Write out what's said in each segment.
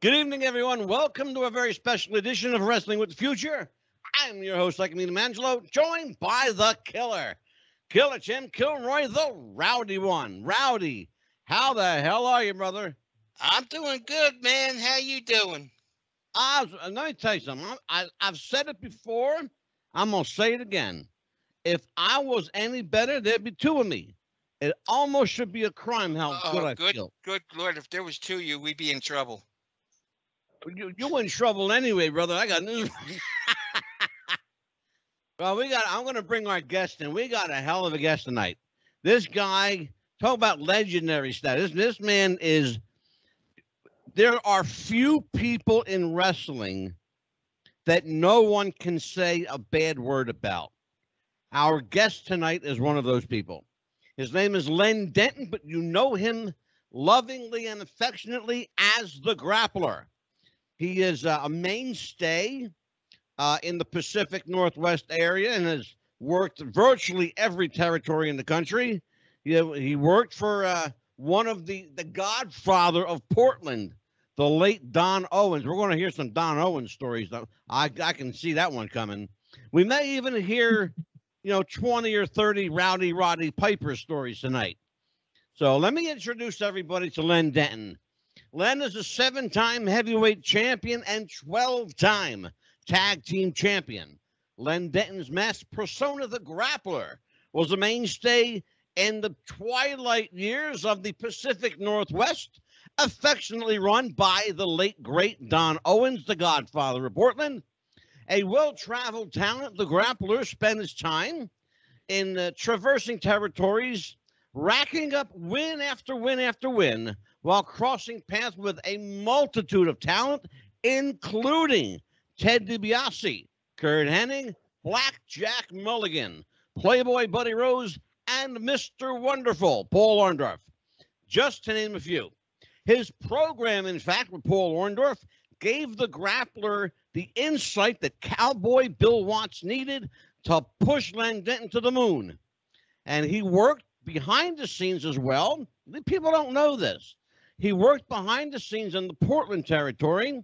Good evening, everyone. Welcome to a very special edition of Wrestling with the Future. I'm your host, Icamino Angelo, joined by the Killer. Killer Jim Kilroy, the Rowdy one. Rowdy, how the hell are you, brother? I'm doing good, man. How you doing? Let me tell you something. I've said it before. I'm going to say it again. If I was any better, there'd be two of me. It almost should be a crime how good I feel. Good Lord, if there was two of you, we'd be in trouble. You in trouble anyway, brother. I got news. Well, I'm going to bring our guest in. We got a hell of a guest tonight. This guy, talk about legendary status. This man is, there are few people in wrestling that no one can say a bad word about. Our guest tonight is one of those people. His name is Len Denton, but you know him lovingly and affectionately as the Grappler. He is a mainstay in the Pacific Northwest area and has worked virtually every territory in the country. He worked for one of the godfather of Portland, the late Don Owens. We're going to hear some Don Owens stories, though. I can see that one coming. We may even hear, 20 or 30 Roddy Piper stories tonight. So let me introduce everybody to Len Denton. Len is a 7-time heavyweight champion and 12-time tag team champion. Len Denton's masked persona, the Grappler, was a mainstay in the twilight years of the Pacific Northwest, affectionately run by the late, great Don Owens, the godfather of Portland. A well-traveled talent, the Grappler spent his time in traversing territories, racking up win after win after win, while crossing paths with a multitude of talent, including Ted DiBiase, Curt Hennig, Blackjack Mulligan, Playboy Buddy Rose, and Mr. Wonderful, Paul Orndorf, just to name a few. His program, in fact, with Paul Orndorf, gave the Grappler the insight that Cowboy Bill Watts needed to push Len Denton to the moon. And he worked behind the scenes as well. People don't know this. He worked behind the scenes in the Portland territory,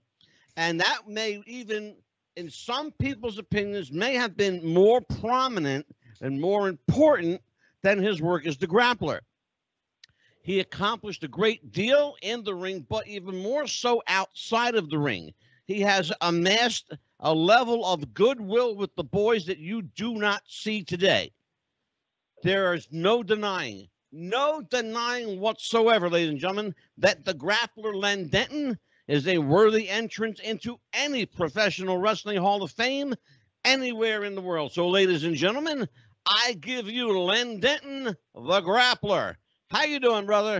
and that may even, in some people's opinions, may have been more prominent and more important than his work as the Grappler. He accomplished a great deal in the ring, but even more so outside of the ring. He has amassed a level of goodwill with the boys that you do not see today. There is no denying whatsoever, ladies and gentlemen, that the Grappler Len Denton is a worthy entrance into any professional wrestling Hall of Fame anywhere in the world. So, ladies and gentlemen, I give you Len Denton, the Grappler. How you doing, brother?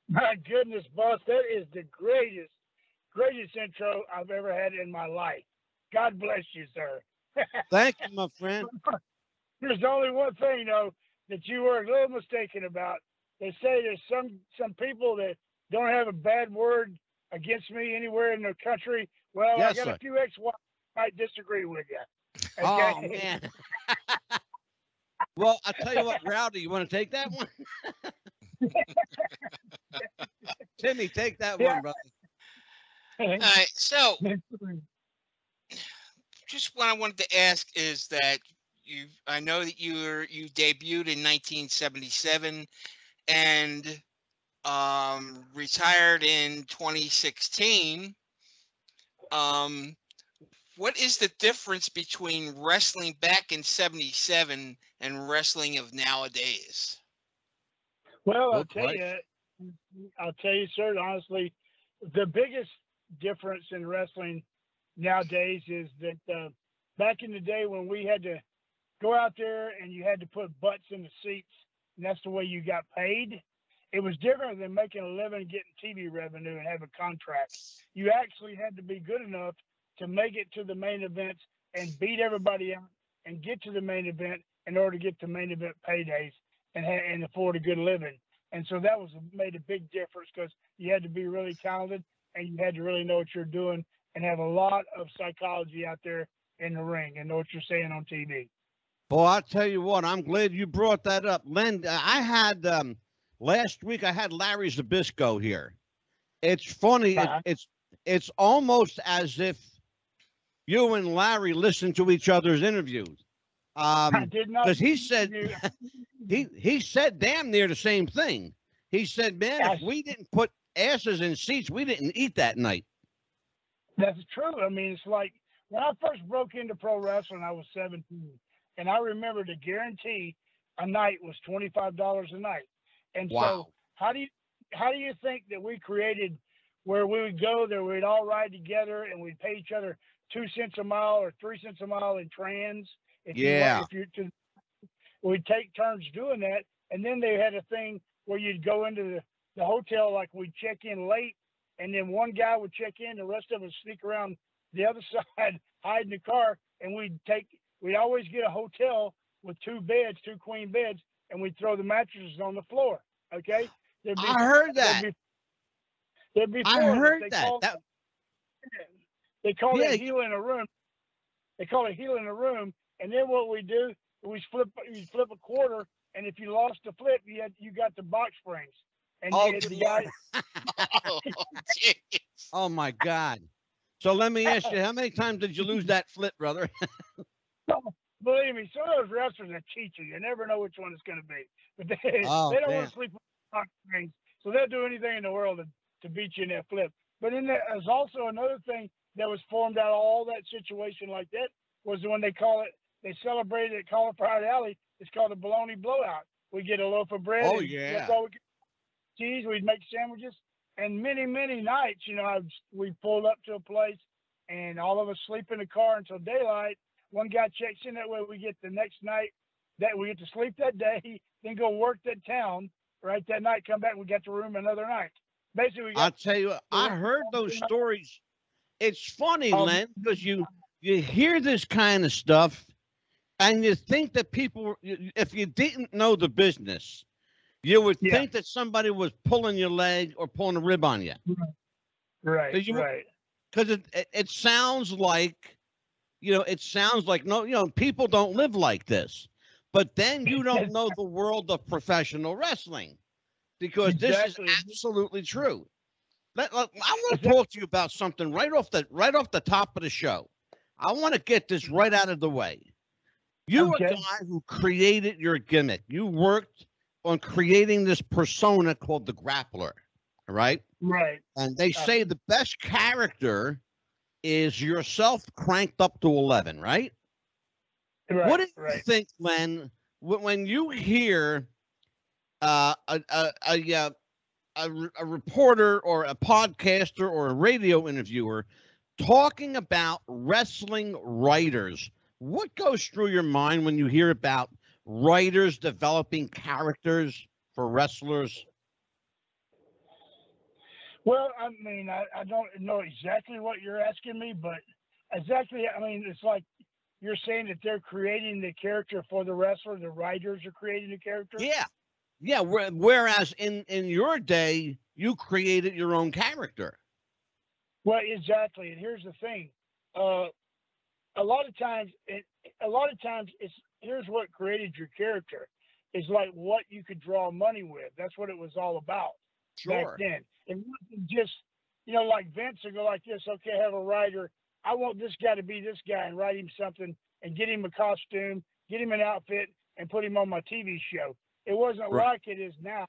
My goodness, boss, that is the greatest intro I've ever had in my life. God bless you, sir. Thank you, my friend. There's only one thing, though, that you were a little mistaken about. They say there's some people that don't have a bad word against me anywhere in the country. Well, yes, I got a few ex-wives might disagree with you. Okay? Oh, man. Well, I'll tell you what, Rowdy, you want to take that one? Timmy, take that one, brother. All right, so just what I wanted to ask is that I know that you debuted in 1977 and retired in 2016. What is the difference between wrestling back in 77 and wrestling of nowadays? Well, I'll tell you, sir, honestly, the biggest difference in wrestling nowadays is that back in the day when we had to go out there and you had to put butts in the seats, and that's the way you got paid. It was different than making a living, getting TV revenue, and have a contract. You actually had to be good enough to make it to the main events and beat everybody out and get to the main event in order to get the main event paydays and afford a good living. And so that made a big difference because you had to be really talented and you had to really know what you're doing and have a lot of psychology out there in the ring and know what you're saying on TV. Boy, I'll tell you what, I'm glad you brought that up. Len, I had last week I had Larry Zbyszko here. It's funny. It's it's almost as if you and Larry listen to each other's interviews. I did not. Because he said he said damn near the same thing. He said, "Man, if we didn't put asses in seats, we didn't eat that night." That's true. I mean, it's like when I first broke into pro wrestling, I was 17, and I remember the guarantee a night was $25 a night. And so, how do you think that we created where we would go there, we'd all ride together, and we'd pay each other 2 cents a mile or 3 cents a mile in trans? We'd take turns doing that, and then they had a thing where you'd go into the hotel, like we'd check in late, and then one guy would check in, the rest of us sneak around the other side, hide in the car, and we'd always get a hotel with 2 beds, 2 queen beds, and we'd throw the mattresses on the floor. Okay? I heard that. There'd be 4 I heard that. They call it heel in a room. They call it heel in a room, and then what we do, we flip a quarter, and if you lost the flip, you got the box springs. And the guy. Oh my God! So let me ask you, how many times did you lose that flip, brother? Believe me, some of those wrestlers are cheat you. You never know which one it's going to be. But they don't want to sleep with box springs, so they'll do anything in the world to beat you in that flip. But there's also another thing that was formed out of all that situation like that was when they celebrated at Cauliflower Alley. It's called a bologna blowout. We get a loaf of bread. Oh, yeah. That's all we get. Cheese. We'd make sandwiches. And many, many nights, we pulled up to a place and all of us sleep in the car until daylight. One guy checks in, that way we get the next night, that we get to sleep that day, then go work that town, right? That night, come back, we got the room another night. Basically, I'll tell you, I heard those stories. It's funny, Len, because you hear this kind of stuff and you think that people, if you didn't know the business, you would think that somebody was pulling your leg or pulling a rib on you. Right. Because it sounds like, people don't live like this. But then you don't know the world of professional wrestling, because this is absolutely true. I want to talk to you about something right off the top of the show. I want to get this right out of the way. You were a guy who created your gimmick. You worked on creating this persona called the Grappler, right? Right. And they say the best character is yourself cranked up to 11, right? Right. What do you think, Len, when you hear a reporter or a podcaster or a radio interviewer talking about wrestling writers? What goes through your mind when you hear about writers developing characters for wrestlers? Well, I mean, I don't know exactly what you're asking me, but it's like you're saying that they're creating the character for the wrestler. The writers are creating the character. Yeah. Whereas in your day, you created your own character. Well, exactly. And here's the thing. A lot of times it's here's what created your character is like what you could draw money with. That's what it was all about back then. It wasn't just, like Vince would go like this. Okay, I have a writer. I want this guy to be this guy and write him something and get him a costume, get him an outfit, and put him on my TV show. It wasn't like it is now.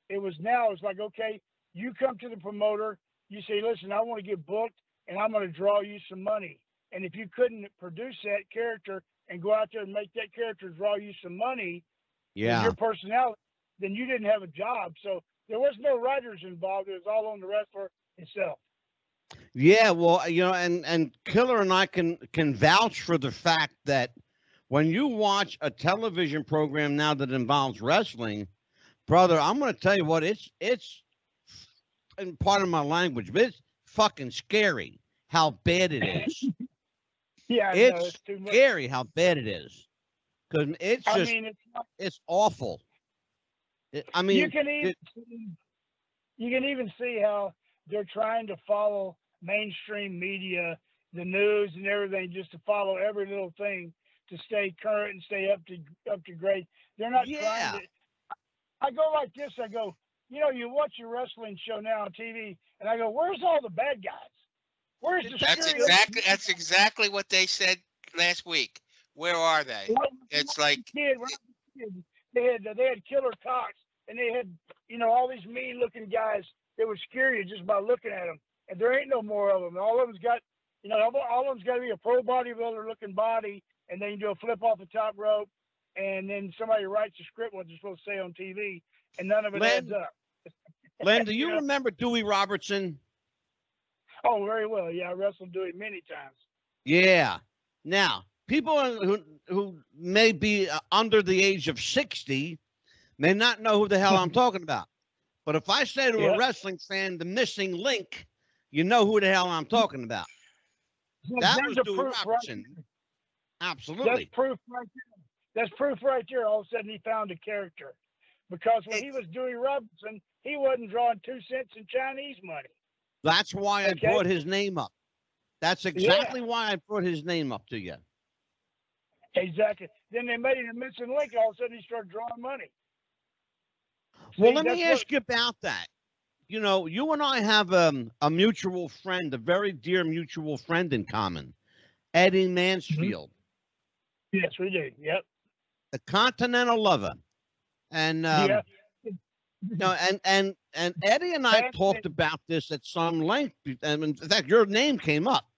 It's like, okay, you come to the promoter, you say, listen, I want to get booked and I'm going to draw you some money. And if you couldn't produce that character and go out there and make that character draw you some money, with your personality, then you didn't have a job. So there was no writers involved. It was all on the wrestler himself. Yeah, well, and Killer and I can vouch for the fact that when you watch a television program now that involves wrestling, brother, I'm going to tell you what, it's and part of my language, but it's fucking scary how bad it is. Yeah, it's scary how bad it is, because it's just, it's awful. You can even see how they're trying to follow mainstream media, the news and everything, just to follow every little thing to stay current and stay up to grade. They're not trying to. I go like this. I go, you watch your wrestling show now on TV, and I go, where's all the bad guys? Where's the That's exactly what they said last week. Where are they? It's like they had Killer Cox, and they had all these mean looking guys that would scare you just by looking at them. And there ain't no more of them. All of them's got all of them's got to be a pro bodybuilder looking body, and then you do a flip off the top rope, and then somebody writes a script what they're supposed to say on TV, and none of it adds up. Len, do you remember Dewey Robertson? Oh, very well. Yeah, I wrestled Dewey many times. Yeah. Now, people who may be under the age of 60 may not know who the hell I'm talking about. But if I say to a wrestling fan, the missing link, you know who the hell I'm talking about. That was Dewey Robertson. Right. Absolutely. That's proof right there. That's proof right there. All of a sudden he found a character. Because when he was Dewey Robertson, he wasn't drawing 2 cents in Chinese money. That's why I brought his name up. That's exactly why I brought his name up to you. Exactly. Then they made him a missing link. All of a sudden he started drawing money. Well, let me ask you about that. You know, you and I have a mutual friend, a very dear mutual friend in common, Eddie Mansfield. Mm-hmm. Yes, we do. Yep. The Continental Lover. And and Eddie and I talked about this at some length. And in fact, your name came up.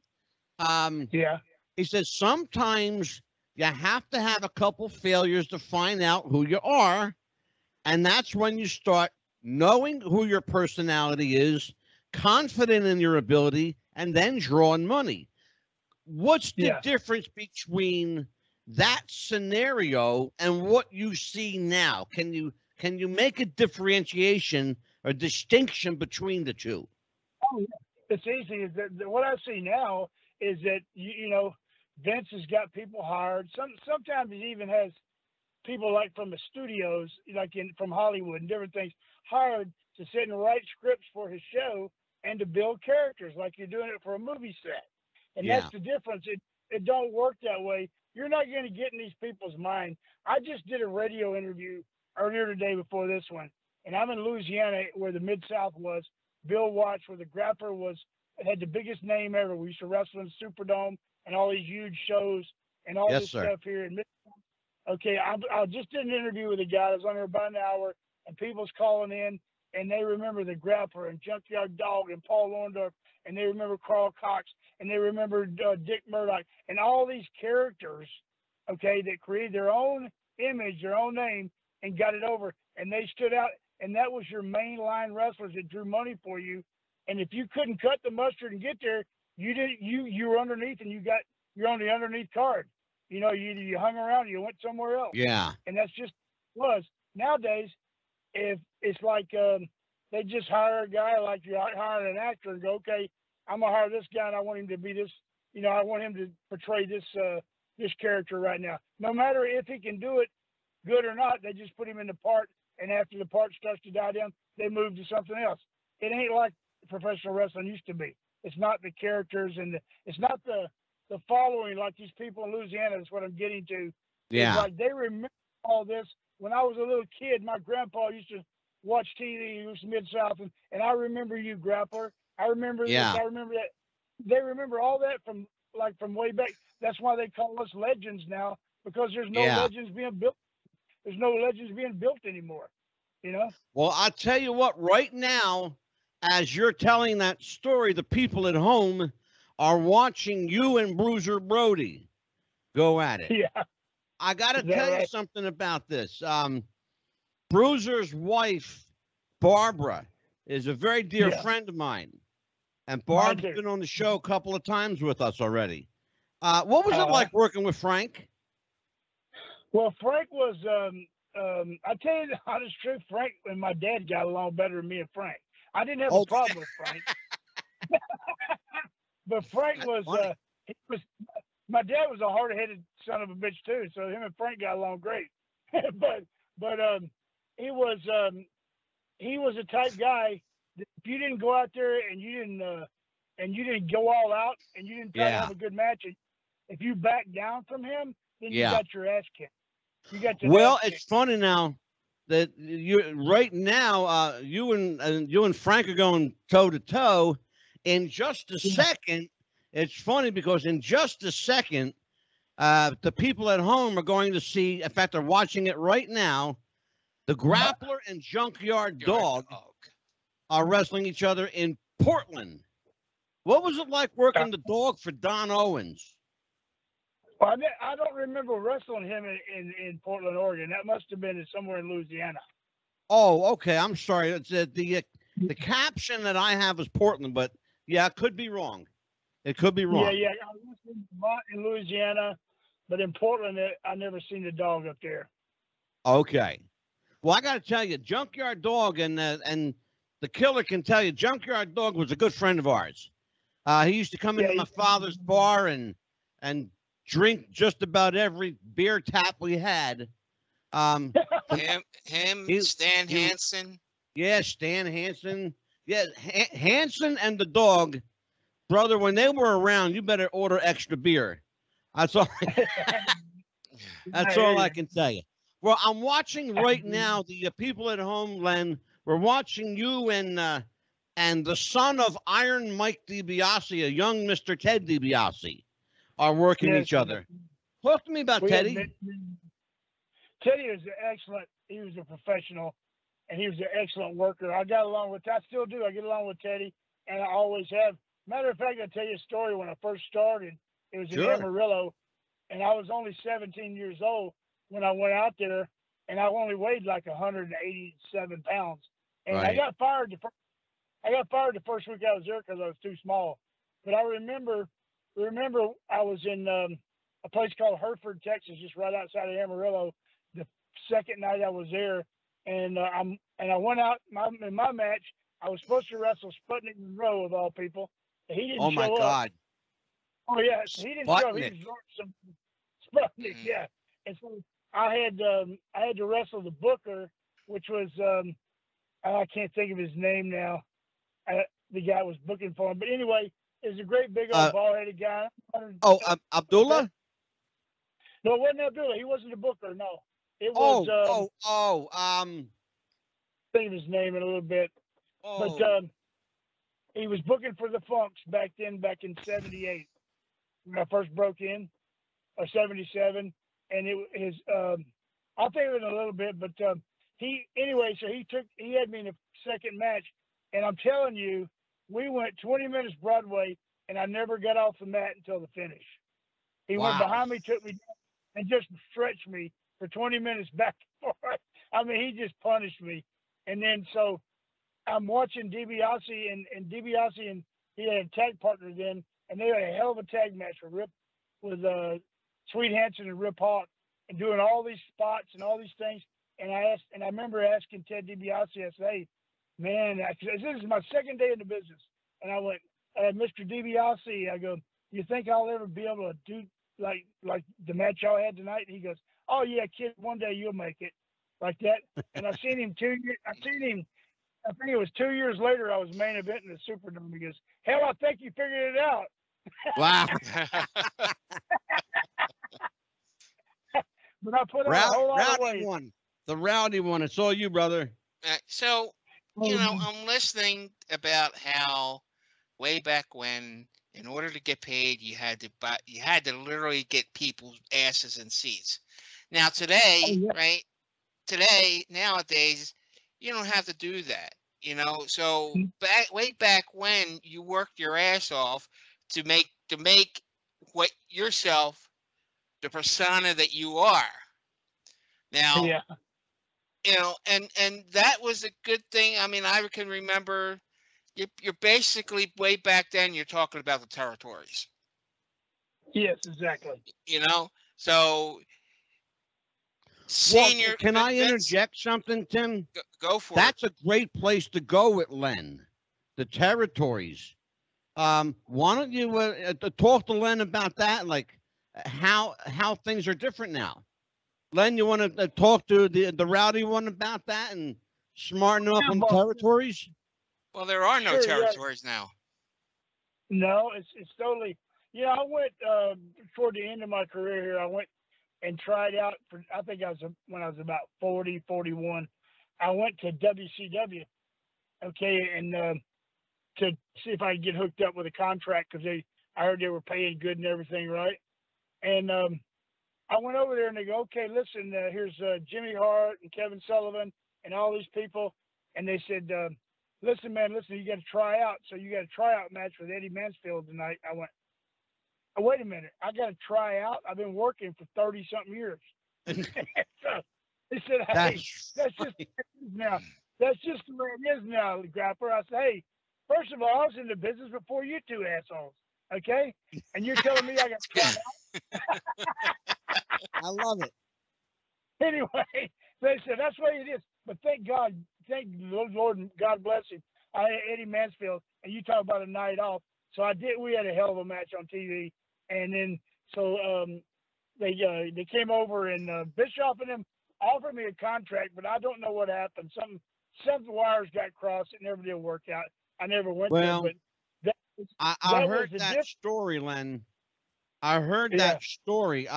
He says sometimes you have to have a couple failures to find out who you are. And that's when you start knowing who your personality is, confident in your ability, and then drawing money. What's the difference between that scenario and what you see now? Can you make a differentiation or distinction between the two? Oh, yeah. It's easy. Is that what I see now is that Vince has got people hired. Sometimes he even has people like from the studios, like from Hollywood and different things, hired to sit and write scripts for his show and to build characters like you're doing it for a movie set. And that's the difference. It don't work that way. You're not going to get in these people's mind. I just did a radio interview earlier today before this one, and I'm in Louisiana where the Mid-South was. Bill Watts, where the Grappler had the biggest name ever. We used to wrestle in Superdome and all these huge shows and all this stuff here in Mid-South. Okay, I just did an interview with a guy that was on there about an hour, and people's calling in, and they remember the Grappler and Junkyard Dog and Paul Orndorf, and they remember Carl Cox, and they remember Dick Murdoch, and all these characters, okay, that created their own image, their own name, and got it over, and they stood out, and that was your mainline wrestlers that drew money for you. And if you couldn't cut the mustard and get there, you were underneath, and you're on the underneath card. You hung around, you went somewhere else. Yeah. And that's just was. Nowadays, if it's like they just hire a guy like you hire an actor and go, okay, I'm gonna hire this guy and I want him to be this, I want him to portray this this character right now. No matter if he can do it good or not, they just put him in the part, and after the part starts to die down, they move to something else. It ain't like professional wrestling used to be. It's not the characters and it's not the following like these people in Louisiana. That's what I'm getting to. Yeah. It's like they remember all this. When I was a little kid, my grandpa used to watch TV. He was Mid-South, and I remember you, Grappler. I remember this. I remember that. They remember all that from way back. That's why they call us legends now, because there's no legends being built. There's no legends being built anymore. Well, I'll tell you what. Right now, as you're telling that story, the people at home are watching you and Bruiser Brody go at it. Yeah. I got to tell you something about this. Bruiser's wife, Barbara, is a very dear friend of mine. And Barb's been on the show a couple of times with us already. What was it like working with Frank? Well, Frank was, I tell you the honest truth, Frank and my dad got along better than me and Frank. I didn't have a problem with Frank. But Frank was, my dad was a hard-headed son of a bitch too, so him and Frank got along great. but he was a type guy that if you didn't go out there and you didn't go all out and you didn't try to have a good match, if you backed down from him, then you got your ass kicked. It's funny now that you and Frank are going toe to toe. In just a second, it's funny because in just a second, the people at home are going to see, in fact, they're watching it right now. The Grappler and Junkyard Dog are wrestling each other in Portland. What was it like working the dog for Don Owens? Well, I don't remember wrestling him in Portland, Oregon. That must have been somewhere in Louisiana. Oh, okay. I'm sorry. It's the caption that I have is Portland, but yeah, it could be wrong. It could be wrong. Yeah. I wrestled a lot in Louisiana, but in Portland, I never seen the dog up there. Okay. Well, I got to tell you, Junkyard Dog and the Killer can tell you, Junkyard Dog was a good friend of ours. He used to come into my father's bar and drink just about every beer tap we had. Stan Hansen. Yeah, Stan Hansen. Yeah, Hansen and the dog, brother, when they were around, you better order extra beer. That's all. That's all I can tell you. Well, I'm watching right now the people at home, Len. We're watching you and the son of Iron Mike DiBiase, a young Mr. Ted DiBiase, are working each other. Talk to me about Teddy. Teddy was excellent. He was a professional, and he was an excellent worker. I got along with. I still do. I get along with Teddy, and I always have. Matter of fact, I'll tell you a story. When I first started, it was in Amarillo, and I was only 17 years old when I went out there, and I only weighed like 187 pounds. And I got fired. I got fired the first week I was there because I was too small. But I remember I was in a place called Hereford, Texas, just right outside of Amarillo. The second night I was there, and I went out in my match. I was supposed to wrestle Sputnik Monroe of all people. He didn't show up. Oh my God! Oh yeah, he didn't show up. He was some Sputnik, yeah. And so I had to wrestle the Booker, which was I can't think of his name now. The guy was booking for him, but anyway, is a great big old bald-headed guy. Abdullah? No, it wasn't Abdullah. He wasn't a booker. No, it was. Think of his name in a little bit. But he was booking for the Funks back in '78 when I first broke in, or '77, and I'll think of it in a little bit. But so he had me in the second match, and I'm telling you, we went 20 minutes Broadway, and I never got off the mat until the finish. He went behind me, took me down, and just stretched me for 20 minutes back and forth. I mean, he just punished me. And then so I'm watching DiBiase and DiBiase, and he had a tag partner then, and they had a hell of a tag match with Sweet Hansen and Rip Hawk, and doing all these spots and all these things. And I remember asking Ted DiBiase, I said, "Hey, man, this is my second day in the business." And I went, "Mr. DiBiase," I go, "you think I'll ever be able to do like the match y'all had tonight?" And he goes, "Oh yeah, kid, one day you'll make it," like that. And I seen him I think it was 2 years later. I was main event in the Superdome. He goes, "Hell, I think you figured it out." Wow. But I put on a whole lot of weight. The rowdy one. It's all you, brother. So, I'm listening about how way back when, in order to get paid, you had to literally get people's asses in seats. Now today, right? Today, nowadays, you don't have to do that. So way back when, you worked your ass off to make what yourself the persona that you are. Now, and that was a good thing. I mean, I can remember you're basically way back then, you're talking about the territories. Yes, exactly. So senior. Can I interject something, Tim? Go for it. That's a great place to go with Len, the territories. Why don't you talk to Len about that, like how things are different now? Len, you want to talk to the rowdy one about that and smarten up on the territories? Well, there are no territories now. No, it's totally. I went toward the end of my career here. I went and tried out for. I think when I was about 40, 41. I went to WCW. Okay, and to see if I could get hooked up with a contract because I heard they were paying good and everything, right? And I went over there and they go, okay, listen, here's Jimmy Hart and Kevin Sullivan and all these people. And they said, listen, man, you got to try out. So you got a tryout match with Eddie Mansfield tonight. I went, oh, wait a minute. I got to try out. I've been working for 30 something years. So they said, hey, that's just now. That's just the way it is now, Grappler. I said, hey, first of all, I was in the business before you two assholes. Okay? And you're telling me I got to try out? I love it. Anyway, they said that's the way it is. But thank God, thank the Lord, and God bless him. I had Eddie Mansfield, and you talk about a night off. So we had a hell of a match on TV, and then they came over and Bischoff and them offered me a contract, but I don't know what happened. Some wires got crossed. It never did work out. I never went there. But I heard that story, Len. I heard that story.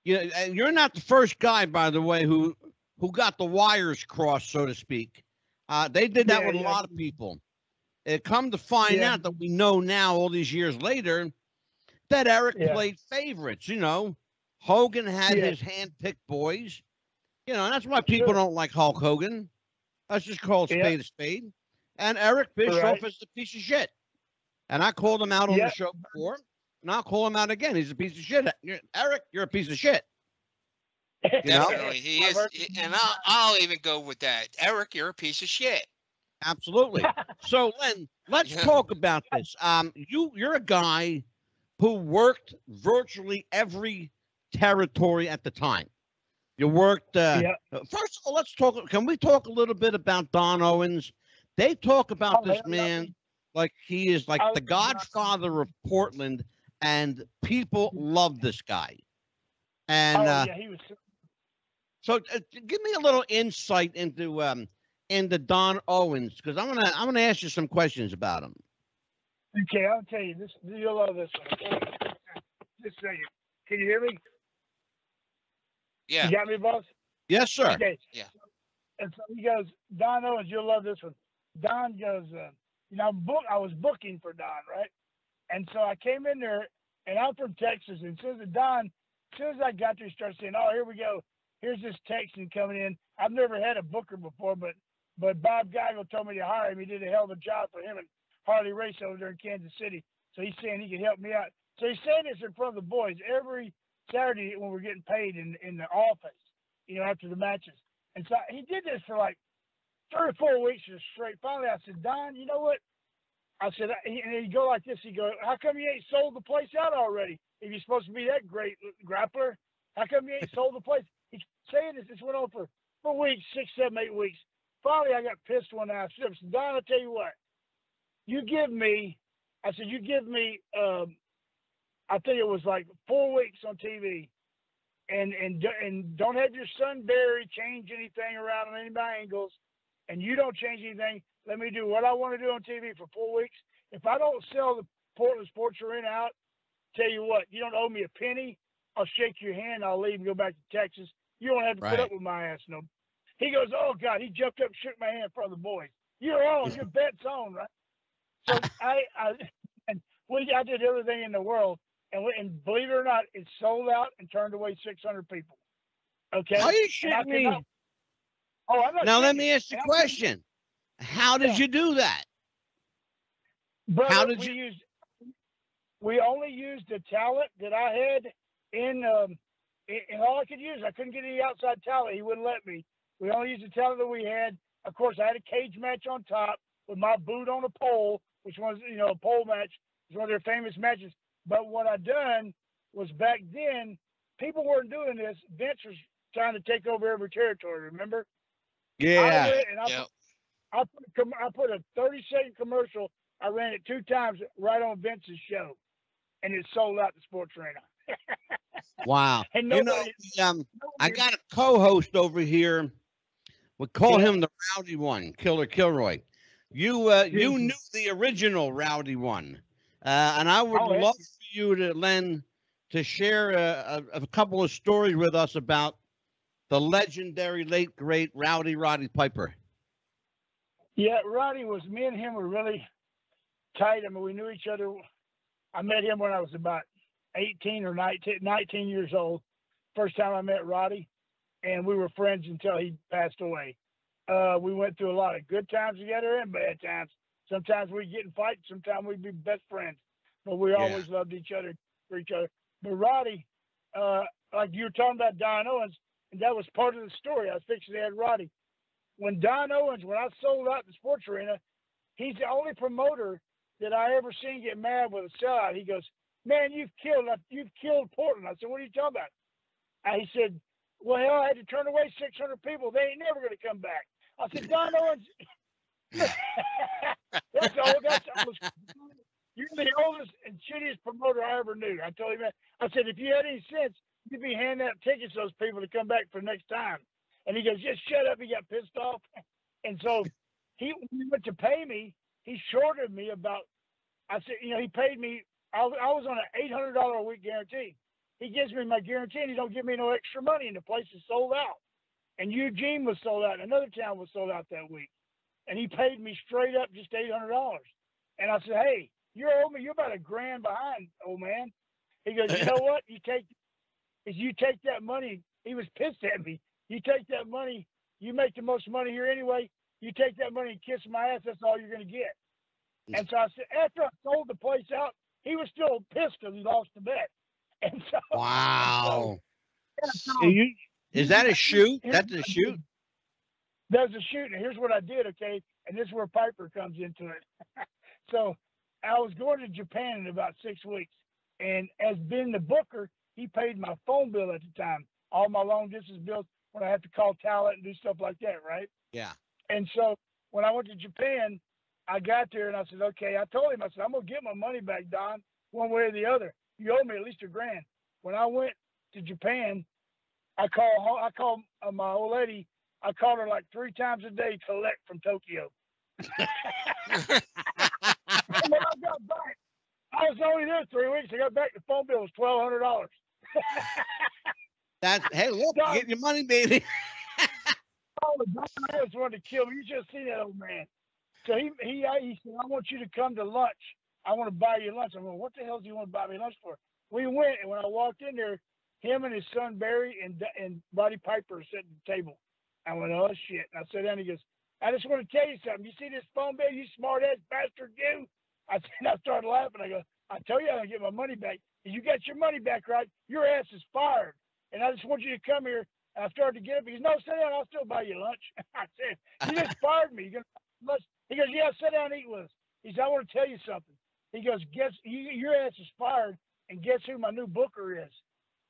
You're not the first guy, by the way, who got the wires crossed, so to speak. They did that with a lot of people. It come to find out that we know now, all these years later, that Eric played favorites. You know, Hogan had his hand-picked boys. You know, and that's why people don't like Hulk Hogan. Let's just call it spade a spade. And Eric Bischoff is a piece of shit. And I called him out on the show before, and I'll call him out again. He's a piece of shit. Eric, you're a piece of shit. Definitely, he is. And I'll even go with that. Eric, you're a piece of shit. Absolutely. So, Len, let's talk about this. You're a guy who worked virtually every territory at the time. You worked. First of all, let's talk. Can we talk a little bit about Don Owens? They talk about this man like he is like the Godfather of Portland, and people love this guy. And he was. So, give me a little insight into Don Owens, because I'm gonna ask you some questions about him. Okay, I'll tell you this. You'll love this one. Just a second. Can you hear me? Yeah. You got me, boss? Yes, sir. Okay. Yeah. And so he goes, Don Owens, you'll love this one. Don goes, I was booking for Don, right? And so I came in there, and I'm from Texas, and as soon as I got there, he started saying, oh, here we go. Here's this Texan coming in. I've never had a booker before, but Bob Geigel told me to hire him. He did a hell of a job for him and Harley Race over there in Kansas City. So he's saying he can help me out. So he's saying this in front of the boys every Saturday when we're getting paid in the office, after the matches. And so he did this for like 3 or 4 weeks straight. Finally, I said, Don, you know what? I said, and he'd go like this. He'd go, how come you ain't sold the place out already? If you're supposed to be that great grappler, how come you ain't sold the place? He's saying this. This went on for weeks, 6, 7, 8 weeks. Finally, I got pissed one night. I said, Don, I'll tell you what. I think it was like 4 weeks on TV. And don't have your son Barry change anything around on any of my angles. And you don't change anything. Let me do what I want to do on TV for 4 weeks. If I don't sell the Portland Sports Arena out, tell you what, you don't owe me a penny. I'll shake your hand. I'll leave and go back to Texas. You don't have to put up with my ass no. He goes, oh God, he jumped up and shook my hand in front of the boys. You're on, your bet's on, right? So I did everything in the world, and believe it or not, it sold out and turned away 600 people. Okay. Are you shitting me? I'm not. Now let me ask you a question. How did you do that? Brother, how did you? We only used the talent that I had in all I could use. I couldn't get any outside talent. He wouldn't let me. We only used the talent that we had. Of course, I had a cage match on top with my boot on a pole, which was, a pole match. It was one of their famous matches. But what I done was back then, people weren't doing this. Vince was trying to take over every territory, remember? Yeah. I put a 30-second commercial. I ran it 2 times right on Vince's show, and it sold out the sports arena. Wow. I got a co-host over here. We call him the Rowdy One, Killer Kilroy. You knew the original Rowdy One, and I would love for you to share a couple of stories with us about the legendary late great Roddy Piper. Yeah, Roddy was. Me and him were really tight. I mean, we knew each other. I met him when I was about 18 or 19 years old. First time I met Roddy, and we were friends until he passed away. We went through a lot of good times together and bad times. Sometimes we'd get in fights. Sometimes we'd be best friends. But we always loved each other for each other. But Roddy, like you were talking about Don Owens, and that was part of the story. I was fixing to add Roddy. When Don Owens, when I sold out the sports arena, he's the only promoter that I ever seen get mad with a sellout. He goes, "Man, you've killed Portland." I said, "What are you talking about?" And he said, "Well, hell, I had to turn away 600 people. They ain't never going to come back." I said, "Don Owens, that's almost, you're the oldest and shittiest promoter I ever knew." I told him that. I said, "If you had any sense, you'd be handing out tickets to those people to come back for next time." And he goes, "Just shut up." He got pissed off. And so when he went to pay me, he shorted me about, I said, he paid me, I was on an $800 a week guarantee. He gives me my guarantee and he don't give me no extra money, and the place is sold out. And Eugene was sold out, and another town was sold out that week. And he paid me straight up just $800. And I said, "Hey, you're about $1,000 behind, old man." He goes, "You know what? You take that money." He was pissed at me. "You take that money, you make the most money here anyway. You take that money and kiss my ass, that's all you're going to get." And so I said, after I sold the place out, he was still pissed because he lost the bet. And so, wow. So, is that a shoot? That's a shoot? There's a shoot. And here's what I did, okay? And this is where Piper comes into it. So I was going to Japan in about 6 weeks. And as being the booker, he paid my phone bill at the time, all my long distance bills when I have to call talent and do stuff like that, right? Yeah. And so when I went to Japan, I got there and I said, okay, I told him, I said, "I'm going to get my money back, Don, one way or the other. You owe me at least $1,000. When I went to Japan, I called my old lady. I called her like 3 times a day, collect from Tokyo. And when I got back, I was only there 3 weeks. I got back, the phone bill was $1,200. Hey, look, you get your money, baby. Oh, Don Owens wanted to kill me. You should have seen that old man. So he said, "I want you to come to lunch. I want to buy you lunch." I'm going, "What the hell do you want to buy me lunch for?" We went, and when I walked in there, him and his son Barry and Roddy Piper sat at the table. I went, "Oh shit!" And I sat down. And he goes, "I just want to tell you something. You see this phone bill, you smart ass bastard, you?" I started laughing. I go, "I tell you, I'm gonna get my money back. If you got your money back, right, your ass is fired. And I just want you to come here." And I started to get up. He goes, "No, sit down. I'll still buy you lunch." I said, "You just fired me. You gonna lunch?" He goes, "Yeah, sit down and eat with us." He said, "I want to tell you something." He goes, your ass is fired, and guess who my new booker is?"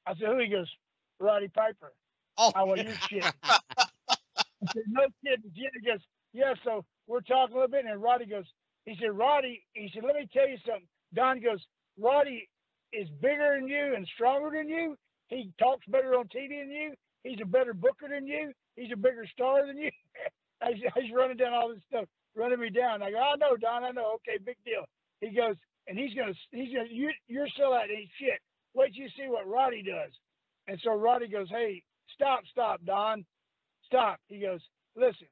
I said, "Who?" He goes, "Roddy Piper." Oh, I went, "You're shit." I said, "No kidding." He goes, "Yeah." So we're talking a little bit, and Roddy goes, he said, "Let me tell you something." Don goes, "Roddy is bigger than you and stronger than you. He talks better on TV than you. He's a better booker than you. He's a bigger star than you." He's running down all this stuff, running me down. I go, "I know, Don, I know. Okay, big deal." He goes, and your sellout ain't shit. Wait till you see what Roddy does. And so Roddy goes, "Hey, stop, Don, stop." He goes, listen,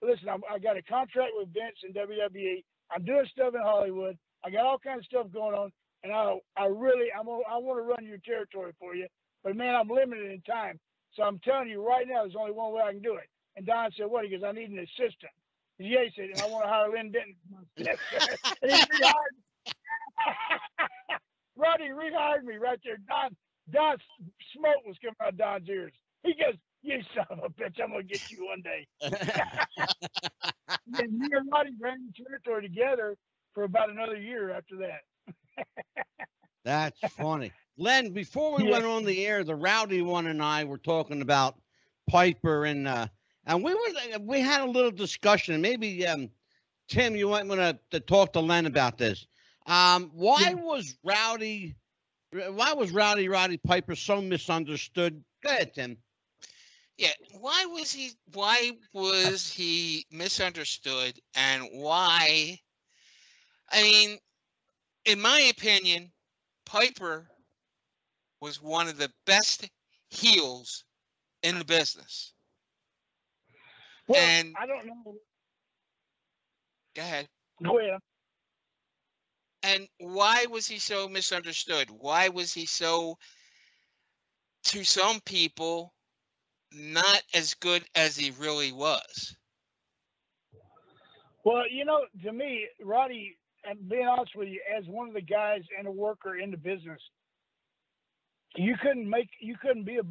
I got a contract with Vince and WWE. I'm doing stuff in Hollywood. I got all kinds of stuff going on, and I want to run your territory for you. But man, I'm limited in time. So I'm telling you right now, there's only one way I can do it." And Don said, "What?" He goes, "I need an assistant." Yeah, he said, "And I want to hire Len Denton." And he rehired me. Roddy rehired me right there. Don's smoke was coming out of Don's ears. He goes, "You son of a bitch, I'm going to get you one day." And me and Roddy ran the territory together for about another year after that. That's funny. Len, before we went on the air, the Rowdy one and I were talking about Piper, and we had a little discussion. Maybe Tim, you might want to talk to Len about this. Why was Roddy Piper so misunderstood? Go ahead, Tim. Yeah, why was he misunderstood, and why? I mean, in my opinion, Piper was one of the best heels in the business. Well, and I don't know. Go ahead. Go ahead. And why was he so misunderstood? Why was he so, to some people, not as good as he really was? Well, to me, Roddy, and being honest with you, as one of the guys and a worker in the business, you couldn't make a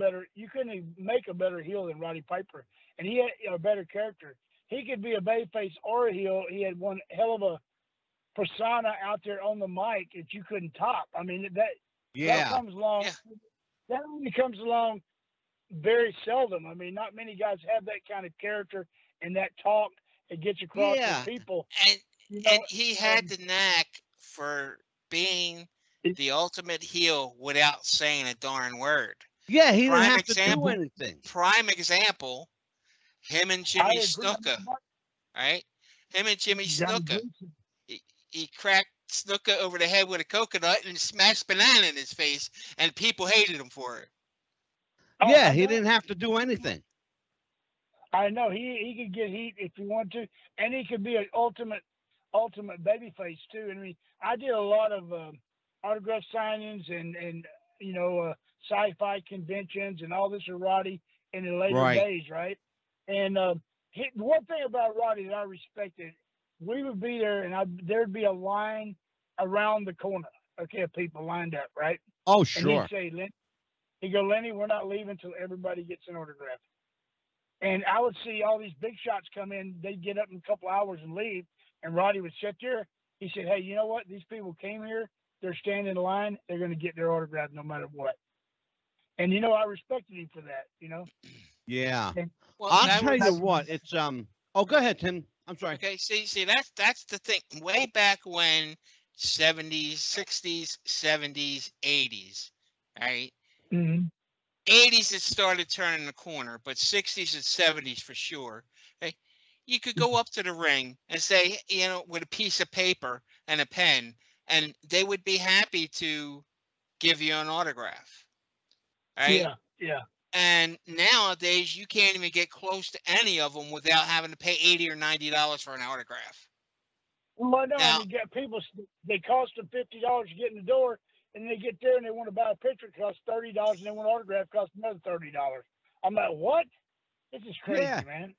better heel than Roddy Piper, and he had a better character. He could be a babyface or a heel. He had one hell of a persona out there on the mic that you couldn't top. I mean, that comes along. Yeah. That only comes along very seldom. I mean, not many guys have that kind of character and that talk that gets across to people. And he had the knack for being the ultimate heel without saying a darn word. Yeah, he didn't have to do anything. Prime example, him and Jimmy Snuka, right? Him and Jimmy Snuka. He cracked Snuka over the head with a coconut and smashed banana in his face, and people hated him for it. Yeah, he didn't have to do anything. I know he could get heat if he wanted to, and he could be an ultimate babyface too. I mean, I did a lot of autograph signings and sci-fi conventions and all this with Roddy in the later days, right? And one thing about Roddy that I respected, we would be there and there'd be a line around the corner, okay, of people lined up, right? Oh, sure. And he'd say, Lenny, we're not leaving until everybody gets an autograph. And I would see all these big shots come in. They'd get up in a couple hours and leave. And Roddy would sit there. He said, hey, you know what? These people came here. They're standing in line. They're going to get their autograph no matter what. And, I respected him for that, Yeah. And, well, I'll tell you what. It's oh, go ahead, Tim. I'm sorry. Okay, see, that's the thing. Way back when, 70s, 60s, 70s, 80s, right? Mm-hmm. 80s it started turning the corner, but 60s and 70s for sure. Okay? You could go up to the ring and say, with a piece of paper and a pen, and they would be happy to give you an autograph. Right? Yeah. And nowadays, you can't even get close to any of them without having to pay $80 or $90 for an autograph. Well, no, you get people, they cost them $50 to get in the door, and they get there and they want to buy a picture, it costs $30, and they want an autograph, costs another $30. I'm like, what? This is crazy, man.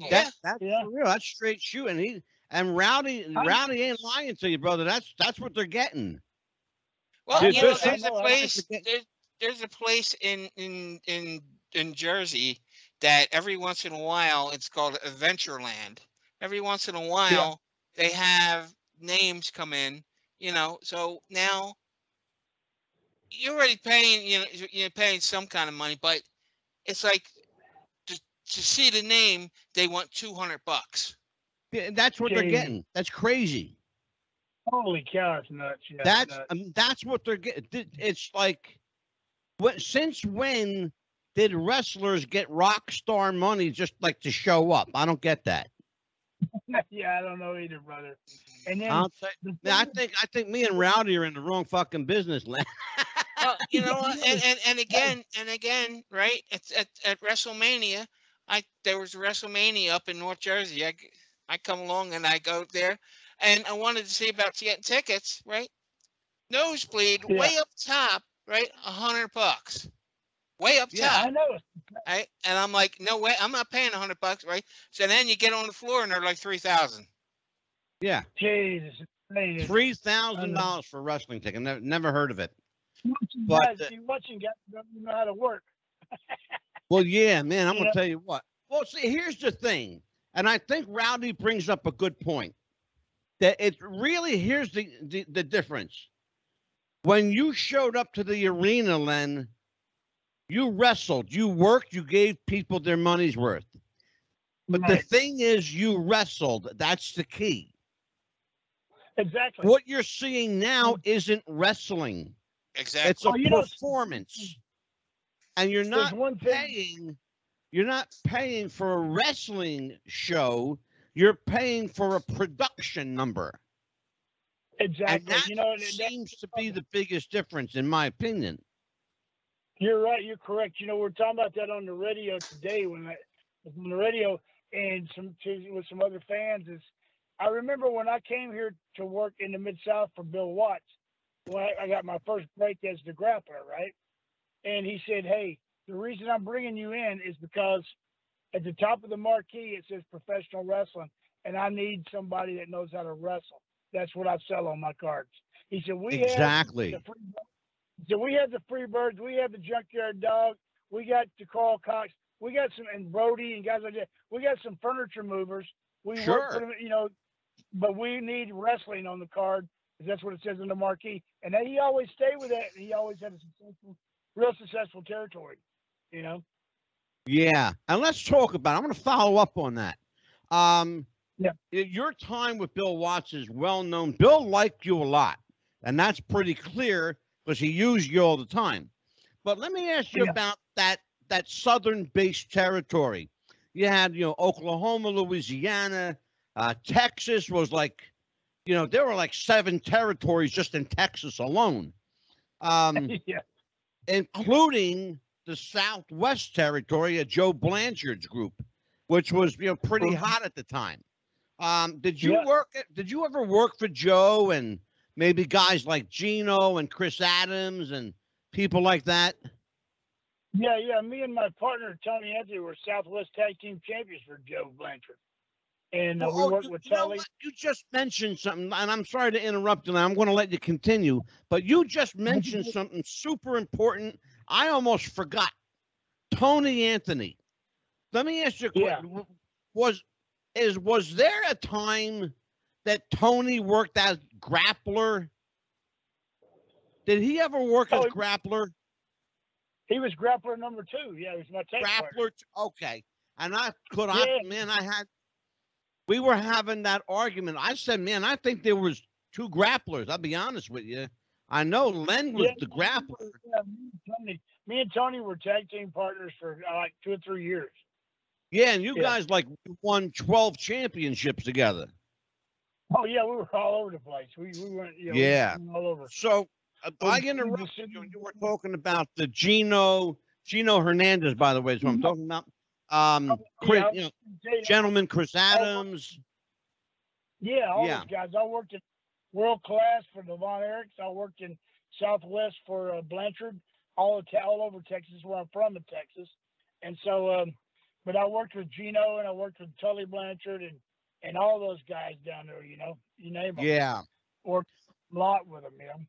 That's for real. That's straight shooting. Rowdy ain't lying to you, brother. That's what they're getting. Well, there's a place in Jersey that every once in a while it's called Adventureland. Every once in a while they have names come in, so now you're already paying, you're paying some kind of money, but it's like to see the name, they want $200. Yeah, that's what they're getting. That's crazy. Holy cow, it's nuts. Yeah, that's what they're getting. It's like, since when did wrestlers get rock star money just like to show up? I don't get that. Yeah, I don't know either, brother. And then I think me and Rowdy are in the wrong fucking business, Len. Well, and again, right? At WrestleMania, there was WrestleMania up in North Jersey. I come along and I go there, and I wanted to see about getting tickets, right? Nosebleed, way up top, right? $100, way up top. I know. Right, and I'm like, no way, I'm not paying $100, right? So then you get on the floor and they're like $3,000. Yeah. Jesus. $3,000 for a wrestling ticket. Never heard of it. But watching guys don't know how to work. Well, yeah, man. I'm gonna tell you what. Well, see, here's the thing, and I think Rowdy brings up a good point. That it really, here's the difference. When you showed up to the arena, Len, you wrestled, you worked, you gave people their money's worth. But the thing is, you wrestled. That's the key. Exactly. What you're seeing now isn't wrestling. Exactly. It's a performance. And you're not paying for a wrestling show. You're paying for a production number. Exactly. And that seems to be the biggest difference, in my opinion. You're right. You're correct. We're talking about that on the radio today when I was on the radio and with some other fans is I remember when I came here to work in the Mid-South for Bill Watts, when I got my first break as the grappler, right? And he said, hey, the reason I'm bringing you in is because at the top of the marquee, it says professional wrestling, and I need somebody that knows how to wrestle. That's what I sell on my cards. He said, Exactly. We have the free birds. We have the junkyard dog. We got the Carl Cox. We got some, and Brody and guys like that. We got some furniture movers. We work for them, you know, but we need wrestling on the card. That's what it says in the marquee. And then he always stayed with that. And he always had a real successful territory, you know? Yeah. And let's talk about it. I'm going to follow up on that. Your time with Bill Watts is well known. Bill liked you a lot. And that's pretty clear because he used you all the time. But let me ask you about that southern-based territory. You had, you know, Oklahoma, Louisiana, Texas was like, you know, there were like 7 territories just in Texas alone, including the Southwest territory of Joe Blanchard's group, which was, you know, pretty hot at the time. Did you ever work for Joe and maybe guys like Gino and Chris Adams and people like that? Yeah. Me and my partner, Tony Anthony, were Southwest Tag Team Champions for Joe Blanchard. And we worked with Tully. You just mentioned something, and I'm sorry to interrupt, and I'm going to let you continue, but you just mentioned something super important. I almost forgot. Tony Anthony. Let me ask you a question. Was there a time that Tony worked as grappler? Did he ever work as grappler? He was grappler number 2. Yeah, he was my tag partner. Okay. And we were having that argument. I said, man, I think there was 2 grapplers. I'll be honest with you. I know Len was the grappler. Yeah, me and Tony were tag team partners for like 2 or 3 years. Yeah, and you guys like won 12 championships together. Oh yeah, we were all over the place. We went, we went all over. So I interrupted you. You were talking about the Gino Hernandez, by the way, is what I'm talking about. Chris, gentleman Chris Adams. All those guys. I worked in World Class for the Von Erichs. I worked in Southwest for Blanchard, all over Texas, where I'm from in Texas. And so, but I worked with Gino and I worked with Tully Blanchard and all those guys down there, you know, you name them. Yeah. Worked a lot with them, you know.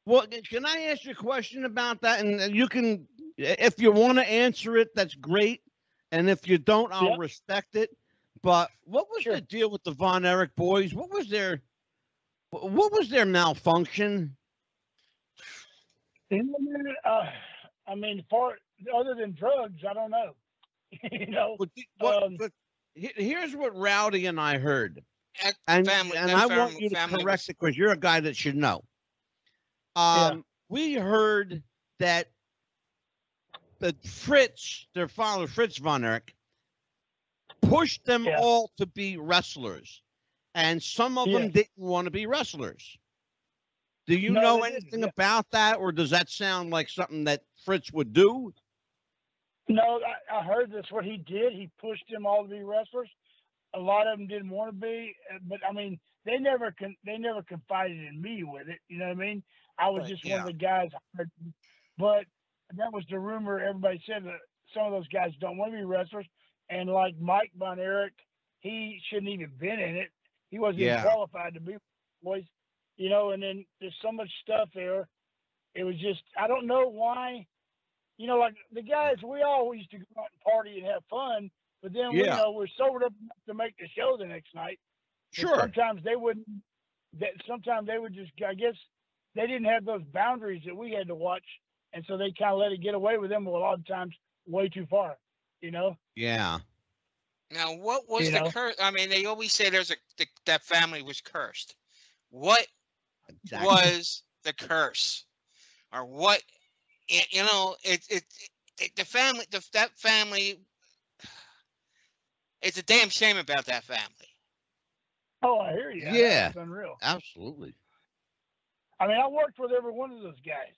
Well, can I ask you a question about that? And you can, if you want to answer it, that's great. And if you don't, I'll respect it. But what was the deal with the Von Erich boys? What was their malfunction? I mean, other than drugs, I don't know. You know. But here's what Rowdy and I heard, and I want you to correct it because you're a guy that should know. We heard that Fritz, their father, Fritz Von Erich, pushed them all to be wrestlers, and some of them didn't want to be wrestlers. Do you know anything about that, or does that sound like something that Fritz would do? No, I heard that's what he did. He pushed them all to be wrestlers. A lot of them didn't want to be, but I mean, they never confided in me with it. You know what I mean? I was just one of the guys. But that was the rumor. Everybody said that some of those guys don't want to be wrestlers. And like Mike Von Erich, he shouldn't even been in it. He wasn't even qualified to be boys. You know, and then there's so much stuff there. It was just, I don't know why. You know, like the guys, we all used to go out and party and have fun, but then we're sobered up enough to make the show the next night. Sure. Sometimes they wouldn't. Sometimes they would just, I guess, they didn't have those boundaries that we had to watch, and so they kind of let it get away with them a lot of times way too far. You know. Yeah. Now, what was the curse? I mean, they always say that family was cursed. What was the curse, or what? You know, that family. It's a damn shame about that family. Oh, I hear you. Yeah, that's unreal. Absolutely. I mean, I worked with every one of those guys,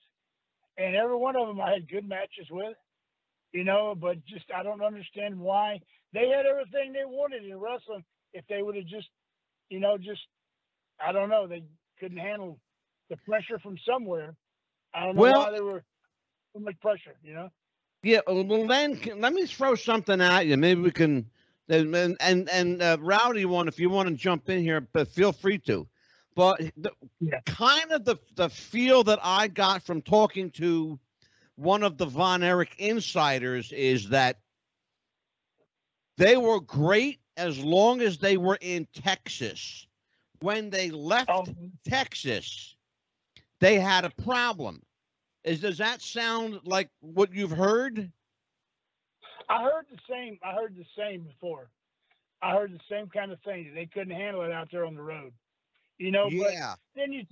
and every one of them I had good matches with. You know, but just I don't understand why they had everything they wanted in wrestling. If they would have just just, I don't know. They couldn't handle the pressure from somewhere. I don't know why they were so much pressure, Yeah, well, then let me throw something at you. Maybe we can, and Rowdy one, if you want to jump in here, but feel free to. But kind of the feel that I got from talking to one of the Von Erich insiders is that they were great as long as they were in Texas. When they left Texas, they had a problem. Does that sound like what you've heard? I heard the same. I heard the same before. I heard the same kind of thing. They couldn't handle it out there on the road, But then you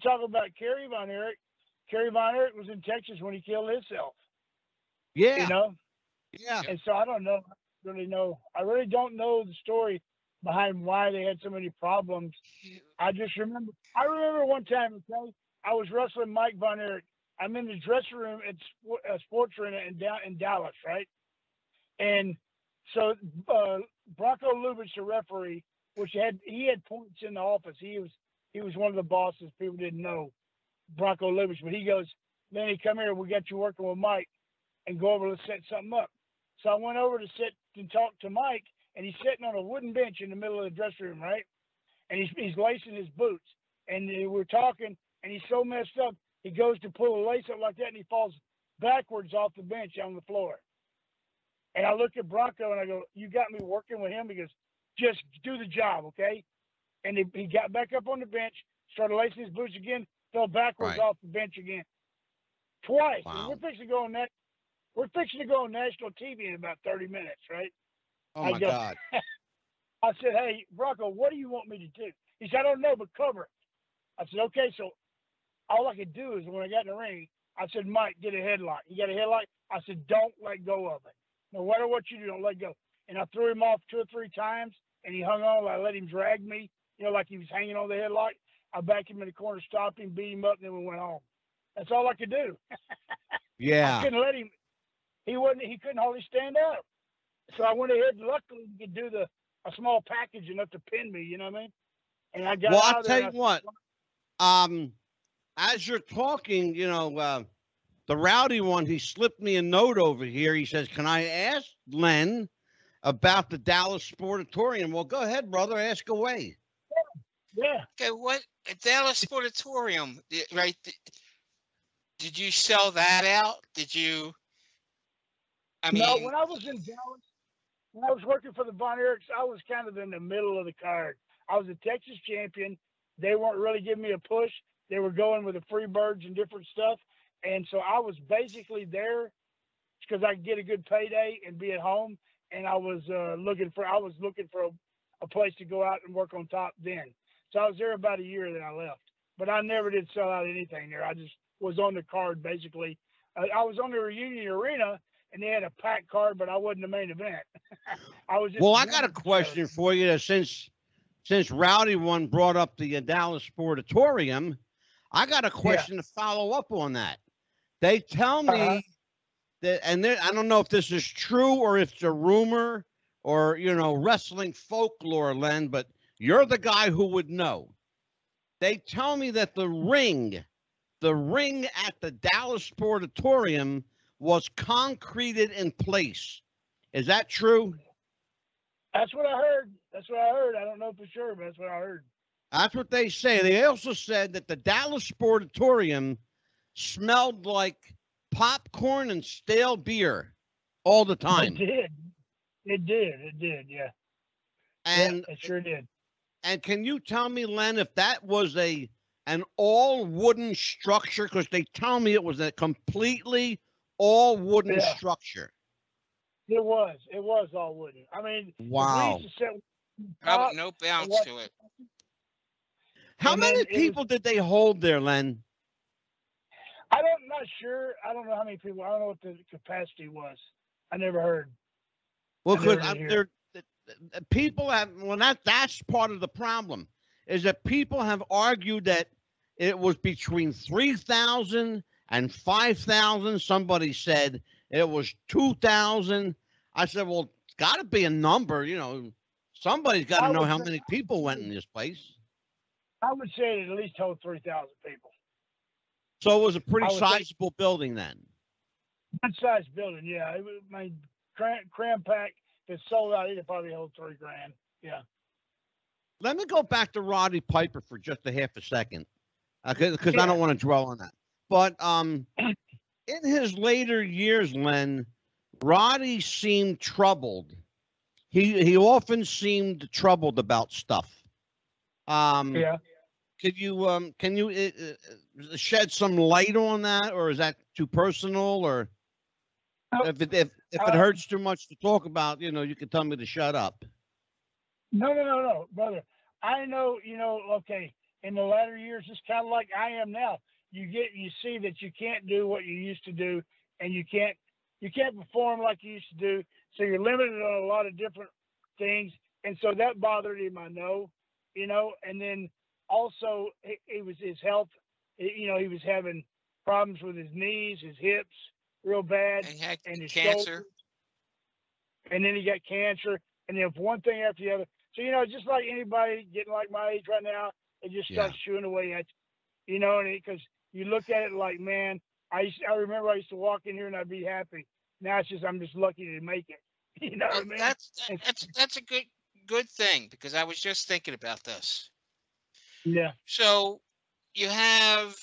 talk about Kerry Von Erich. Kerry Von Erich was in Texas when he killed himself. Yeah. Yeah. And so I don't know. I really don't know the story behind why they had so many problems. I just remember. I remember one time, okay, I was wrestling Mike Von Erich. I'm in the dressing room at Sports Arena in Dallas, right? And so Bronco Lubitsch, the referee, he had points in the office. He was one of the bosses. People didn't know Bronco Lubitsch, but he goes, "Lenny, come here. We got you working with Mike, and go over. Let's set something up." So I went over to sit and talk to Mike, and he's sitting on a wooden bench in the middle of the dressing room, right? And he's lacing his boots, and we're talking, and he's so messed up. He goes to pull a lace up like that, and he falls backwards off the bench on the floor. And I look at Bronco, and I go, "You got me working with him?" He goes, "Just do the job, okay?" And he got back up on the bench, started lacing his boots again, fell backwards off the bench again. Twice. Wow. And we're fixing to go on national TV in about 30 minutes, right? Oh, my God. I said, "Hey, Bronco, what do you want me to do?" He said, "I don't know, but cover it." I said, "Okay." So all I could do is when I got in the ring, I said, "Mike, get a headlock." He got a headlock. I said, "Don't let go of it. No matter what you do, don't let go." And I threw him off 2 or 3 times, and he hung on. I let him drag me, like he was hanging on the headlock. I backed him in the corner, stopped him, beat him up, and then we went home. That's all I could do. Yeah. I couldn't let him. He couldn't hardly stand up. So I went ahead. Luckily, he could do a small package enough to pin me. You know what I mean? And I got out I'll tell you what. As you're talking, the Rowdy one, he slipped me a note over here. He says, "Can I ask Len about the Dallas Sportatorium?" Well, go ahead, brother. Ask away. Yeah. Okay, what Dallas Sportatorium? Right? Did you sell that out? Did you? No, when I was in Dallas, when I was working for the Von Erichs, I was kind of in the middle of the card. I was a Texas champion. They weren't really giving me a push. They were going with the Freebirds and different stuff. And so I was basically there because I could get a good payday and be at home. And I was looking for a place to go out and work on top then. So I was there about a year, then I left. But I never did sell out anything there. I just was on the card basically. I was on the Reunion Arena, and they had a packed card, but I wasn't the main event. I got a question for you. Since Rowdy one brought up the Dallas Sportatorium, I got a question to follow up on that. They tell me that, and I don't know if this is true or if it's a rumor or, wrestling folklore, Len, but you're the guy who would know. They tell me that the ring at the Dallas Sportatorium was concreted in place. Is that true? That's what I heard. I don't know for sure, but that's what I heard. That's what they say. They also said that the Dallas Sportatorium smelled like popcorn and stale beer all the time. It did, yeah. And it sure did. And can you tell me, Len, if that was an all wooden structure? Because they tell me it was a completely all wooden structure. It was all wooden. I mean, wow. No bounce to it. How many people did they hold there, Len? I'm not sure. I don't know how many people. I don't know what the capacity was. I never heard. Well, because people have. Well, that's part of the problem. Is that people have argued that it was between 3,000 and 5,000. Somebody said it was 2,000. I said, well, it's got to be a number, Somebody's got to I know would how say- many people went in this place. I would say it at least held 3,000 people. So it was a pretty I would say- sizable building then. Good sized building, yeah. It was my cram pack that sold out. It probably held $3,000. Yeah. Let me go back to Roddy Piper for just a half a second, because Yeah. I don't want to dwell on that. But in his later years, Len, Roddy seemed troubled. He often seemed troubled about stuff. Yeah. Could you shed some light on that, or is that too personal? Or if it hurts too much to talk about, you can tell me to shut up. No, brother. I know, okay, in the latter years, it's kind of like I am now. You see that you can't do what you used to do, and you can't perform like you used to do. So you're limited on a lot of different things. And so that bothered him, I know, and then also it was his health. He was having problems with his knees, his hips real bad, He had and his cancer. shoulders. And then he got cancer, and then one thing after the other. So, just like anybody getting like my age right now, it just starts chewing away at you, because you look at it like, man, I remember I used to walk in here and I'd be happy. Now it's just, I'm just lucky to make it. You know what I mean? That's a good thing, because I was just thinking about this. Yeah. So you have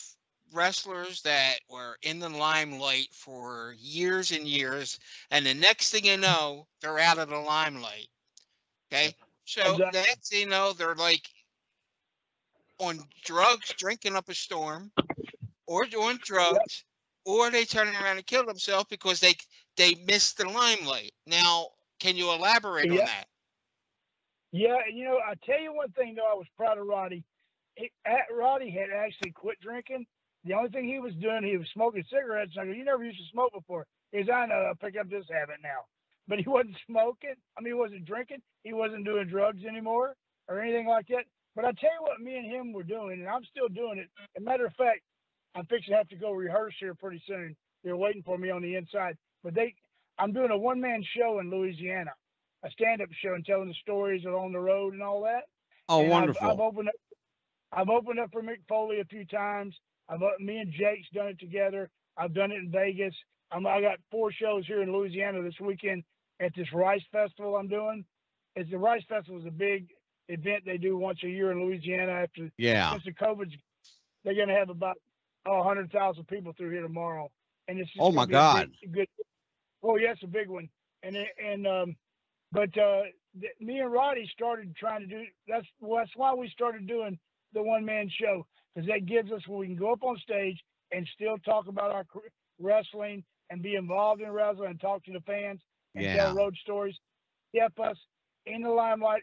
wrestlers that were in the limelight for years and years, and the next thing you know, they're out of the limelight. Okay. So Exactly. next thing you know, they're like on drugs, drinking up a storm, or doing drugs, or they turn around and kill themselves because they missed the limelight. Now, can you elaborate on that? Yeah, I tell you one thing though, I was proud of Roddy. Roddy had actually quit drinking. The only thing he was doing, he was smoking cigarettes. I go, you never used to smoke before. He goes, I know, I'll pick up this habit now. But he wasn't smoking. I mean, he wasn't drinking. He wasn't doing drugs anymore or anything like that. But I tell you what me and him were doing, and I'm still doing it. As a matter of fact, I'm fixing to have to go rehearse here pretty soon. They're waiting for me on the inside. But I'm doing a one-man show in Louisiana, a stand-up show, and telling the stories along the road and all that. Oh, and wonderful. I've opened up for Mick Foley a few times. Me and Jake's done it together. I've done it in Vegas. I got 4 shows here in Louisiana this weekend at this Rice Festival I'm doing. The Rice Festival is a big event they do once a year in Louisiana since the COVID. They're going to have about 100,000 people through here tomorrow, and it's just oh my God, good. Oh yeah, it's a big one. But me and Roddy started trying to do. That's why we started doing the one-man show, because that gives us where we can go up on stage and still talk about our wrestling and be involved in wrestling and talk to the fans and tell road stories. Keep us in the limelight,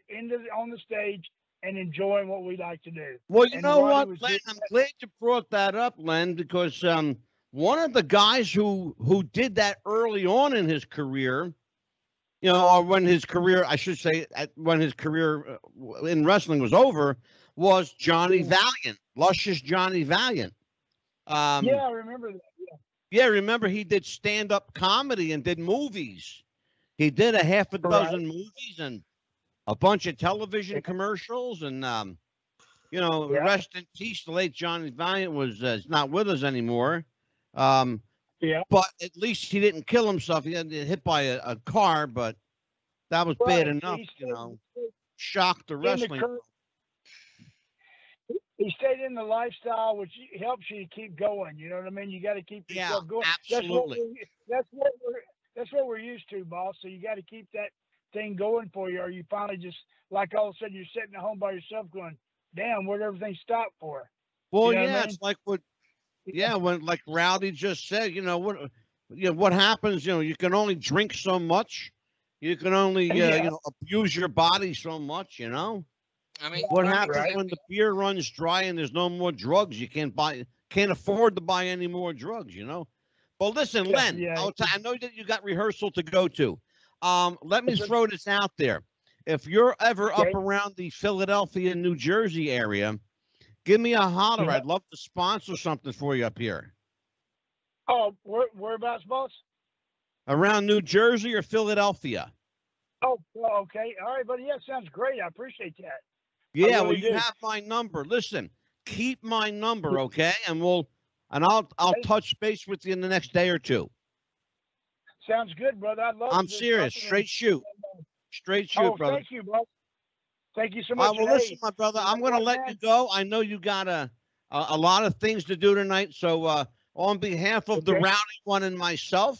on the stage, and enjoying what we like to do. Well, you know what, Len? I'm glad you brought that up, Len, because one of the guys who did that early on in his career, or when his career, I should say, when his career in wrestling was over, was Johnny Valiant, Luscious Johnny Valiant. Yeah, I remember that. Yeah, remember he did stand-up comedy and did movies. He did a half a dozen movies and a bunch of television commercials, and rest in peace. The late Johnny Valiant was not with us anymore. But at least he didn't kill himself. He got hit by a car, but that was bad enough. Shocked the wrestling. He stayed in the lifestyle, which helps you to keep going. You know what I mean? You got to keep yourself going. Absolutely. That's what we're used to, boss. So you got to keep that thing going for you, or you finally just, like all of a sudden, you're sitting at home by yourself going, damn, where'd everything stop for? Well, it's like when like Rowdy just said, what happens, you can only drink so much. You can only, abuse your body so much, I mean, what happens when the beer runs dry and there's no more drugs? You can't afford to buy any more drugs, But listen, Len, I know that you got rehearsal to go to. Let me throw this out there. If you're ever up around the Philadelphia, New Jersey area, give me a holler. I'd love to sponsor something for you up here. Oh, whereabouts, boss? Around New Jersey or Philadelphia? Oh, well, okay. All right, buddy. Yeah, sounds great. I appreciate that. Yeah, well, really you do. have my number. Listen, keep my number, okay? And I'll touch base with you in the next day or two. Sounds good, brother. I love I'm this serious. company. Straight shoot. Straight shoot, Oh, brother. thank you, bro. Thank you so All much. right, well, listen, my brother, I'm going to let you go. I know you got a lot of things to do tonight. So on behalf of the Rowdy One and myself,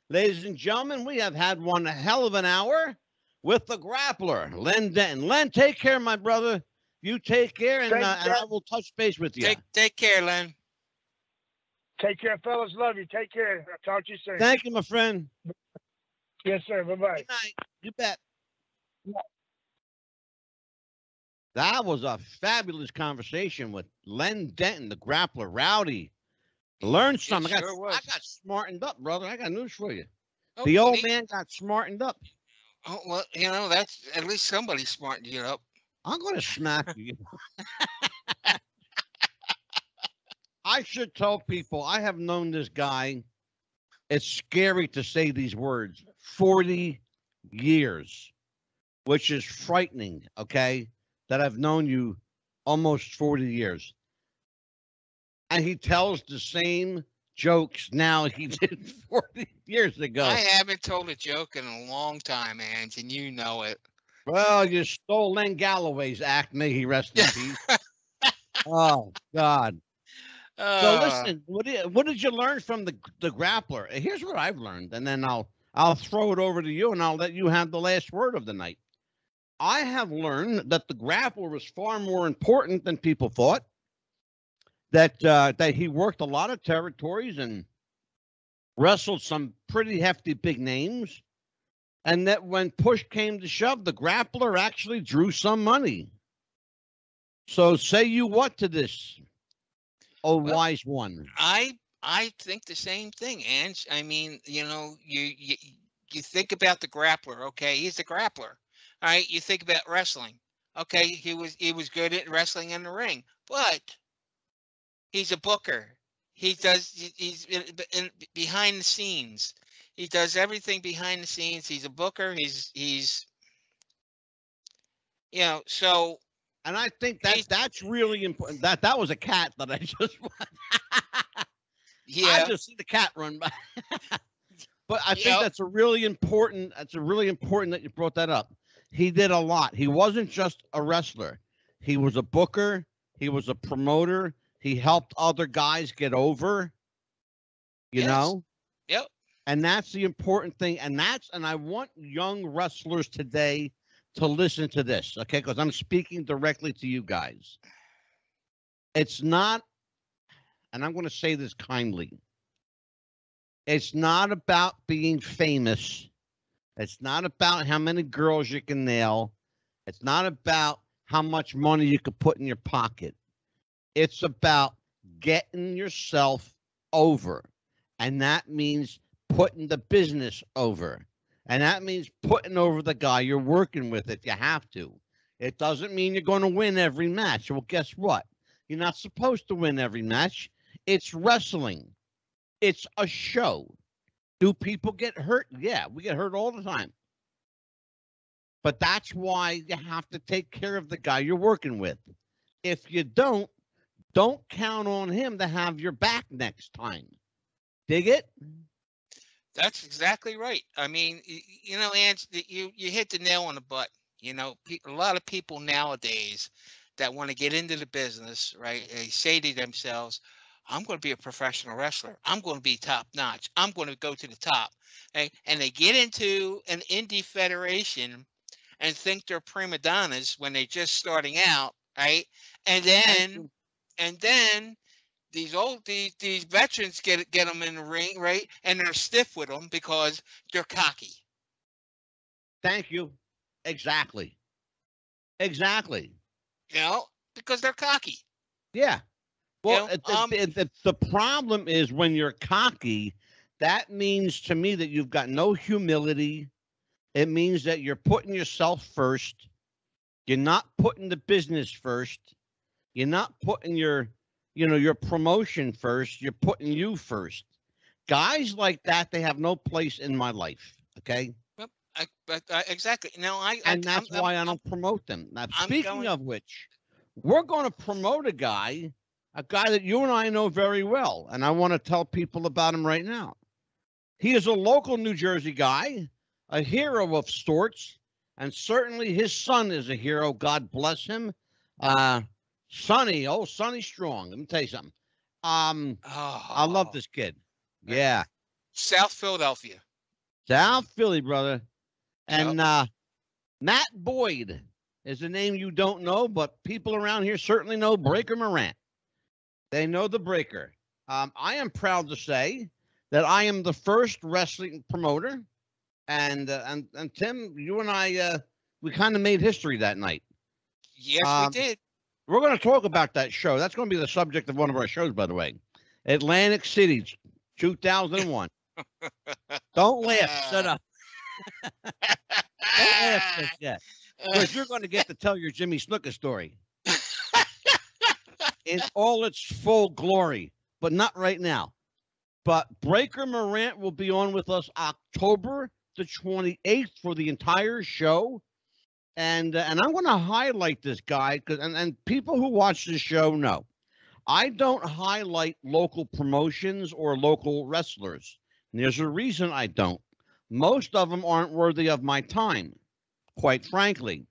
ladies and gentlemen, we have had one hell of an hour with the Grappler, Len Denton. Len, take care, my brother. You take care, and I will touch base with you. Take care, Len. Take care, fellas. Love you. Take care. I'll talk to you soon. Thank you, my friend. Yes, sir. Bye-bye. Good night. You bet. That was a fabulous conversation with Len Denton, the Grappler. Rowdy. Learned something. I got smartened up, brother. I got news for you. Oh, the old man got smartened up. Oh, well, you know, that's at least somebody smartened you up. I'm going to smack you. I should tell people I have known this guy. It's scary to say these words. 40 years, which is frightening, okay? That I've known you almost 40 years. And he tells the same jokes now he did 40 years ago. I haven't told a joke in a long time, Ange, and you know it. Well, you stole Len Galloway's act. May he rest in peace. Oh, God. So listen, what did you learn from the Grappler? Here's what I've learned, and then I'll throw it over to you, and I'll let you have the last word of the night. I have learned that the Grappler was far more important than people thought. That he worked a lot of territories and wrestled some pretty hefty big names, and that when push came to shove, the Grappler actually drew some money. So say you what to this, wise one? I think the same thing, Ange. I mean, you know, you think about the Grappler. Okay, he's a Grappler. All right, you think about wrestling. Okay, he was good at wrestling in the ring, but he's a booker. He's behind the scenes. He does everything behind the scenes. He's a booker. He's you know, so. And I think that's really important. That was a cat that I just yeah. I just see the cat run by. But I think that's a really important that you brought that up. He did a lot. He wasn't just a wrestler. He was a booker. He was a promoter. He helped other guys get over, you know? Yep. And that's the important thing. And I want young wrestlers today to listen to this, okay? Because I'm speaking directly to you guys. It's not, and I'm going to say this kindly, it's not about being famous. It's not about how many girls you can nail. It's not about how much money you could put in your pocket. It's about getting yourself over. And that means putting the business over. And that means putting over the guy you're working with if you have to. It doesn't mean you're going to win every match. Well, guess what? You're not supposed to win every match. It's wrestling. It's a show. Do people get hurt? Yeah, we get hurt all the time. But that's why you have to take care of the guy you're working with. If you don't count on him to have your back next time. Dig it? That's exactly right. I mean, you know, Ange, you hit the nail on the butt. You know, a lot of people nowadays that want to get into the business, right? They say to themselves, I'm going to be a professional wrestler. I'm going to be top notch. I'm going to go to the top. Right? And they get into an indie federation and think they're prima donnas when they're just starting out, right? And then these veterans get them in the ring, right? And they're stiff with them because they're cocky. Thank you. Exactly. You know, because they're cocky. Yeah. Well, the problem is when you're cocky, that means to me that you've got no humility. It means that you're putting yourself first. You're not putting the business first. You're not putting your promotion first. You're putting you first. Guys like that, they have no place in my life. Okay. Yep. Exactly. No, and that's why I don't promote them. Now, speaking of which, we're going to promote a guy that you and I know very well, and I want to tell people about him right now. He is a local New Jersey guy, a hero of sorts, and certainly his son is a hero. God bless him. Sonny, Sonny Strong. Let me tell you something. I love this kid. Yeah. South Philadelphia. South Philly, brother. And Matt Boyd is a name you don't know, but people around here certainly know Breaker Morant. They know the Breaker. I am proud to say that I am the first wrestling promoter, and Tim, you and I, we kind of made history that night. Yes, we did. We're going to talk about that show. That's going to be the subject of one of our shows, by the way. Atlantic City, 2001. Don't laugh. Shut up. Don't laugh just yet. Because you're going to get to tell your Jimmy Snuka story in all its full glory, but not right now. But Breaker Morant will be on with us October the 28th for the entire show. And I'm going to highlight this guy, and people who watch this show know I don't highlight local promotions or local wrestlers. And there's a reason I don't. Most of them aren't worthy of my time, quite frankly.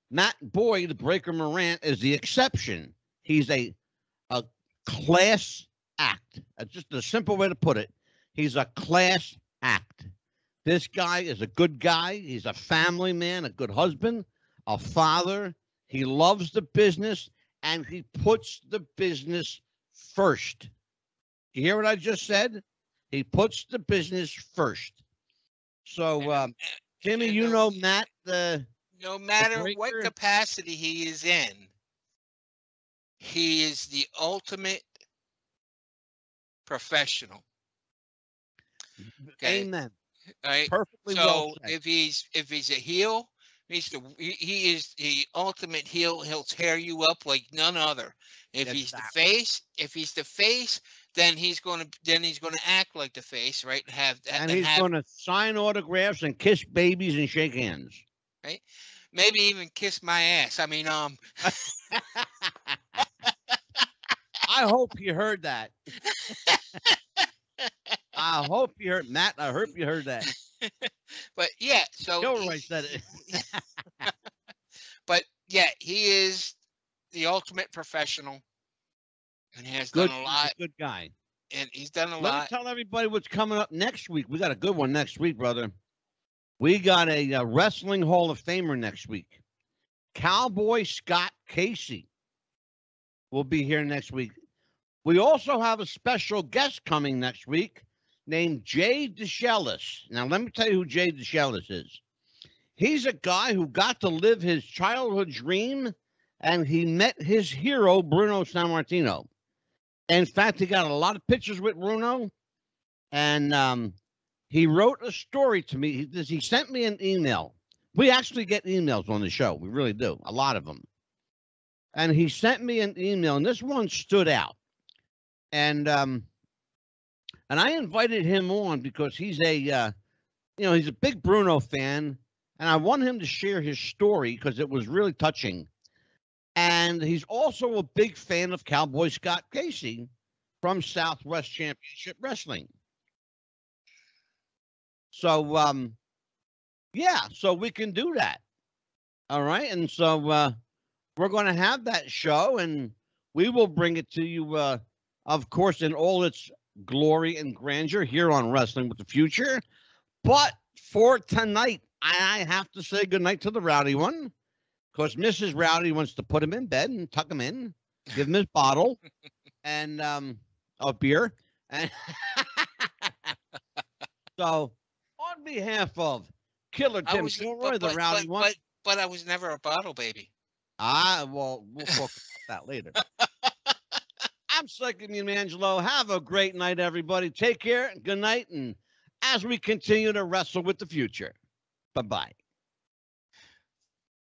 Matt Boyd, Breaker Morant, is the exception. He's a class act. That's just a simple way to put it. He's a class act. This guy is a good guy. He's a family man, a good husband, a father. He loves the business, and he puts the business first. You hear what I just said? He puts the business first. So, Jimmy, you know Matt. No matter what capacity he is in, he is the ultimate professional. Okay? Amen. Right. Perfectly so well said. if he's a heel, he is the ultimate heel. He'll tear you up like none other. If he's the face, then he's going to act like the face, right? He's going to sign autographs and kiss babies and shake hands. Right. Maybe even kiss my ass. I mean, I hope you heard that. I hope you heard Matt. I hope you heard that. But yeah, so Gilroy said it. But yeah, he is the ultimate professional, and has done a lot. Good guy, and he's done a lot. Let me tell everybody what's coming up next week. We got a good one next week, brother. We got a wrestling Hall of Famer next week. Cowboy Scott Casey will be here next week. We also have a special guest coming next week named Jay DeShellis. Now, let me tell you who Jay DeShellis is. He's a guy who got to live his childhood dream, and he met his hero, Bruno Sammartino. In fact, he got a lot of pictures with Bruno, and he wrote a story to me. He sent me an email. We actually get emails on the show. We really do, a lot of them. And he sent me an email, and this one stood out. And I invited him on because he's he's a big Bruno fan, and I want him to share his story because it was really touching. And he's also a big fan of Cowboy Scott Casey from Southwest Championship Wrestling. So, so we can do that. All right. And so we're going to have that show, and we will bring it to you, of course, in all its glory and grandeur here on Wrestling with the Future. But for tonight, I have to say goodnight to the Rowdy one, because Mrs. Rowdy wants to put him in bed and tuck him in, give him his bottle and of beer. And so, on behalf of Killer Tim Gilroy, the Rowdy one. But I was never a bottle baby. Well, we'll talk about that later. I'm Psychic Angelo. Have a great night, everybody. Take care. Good night. And as we continue to wrestle with the future. Bye-bye.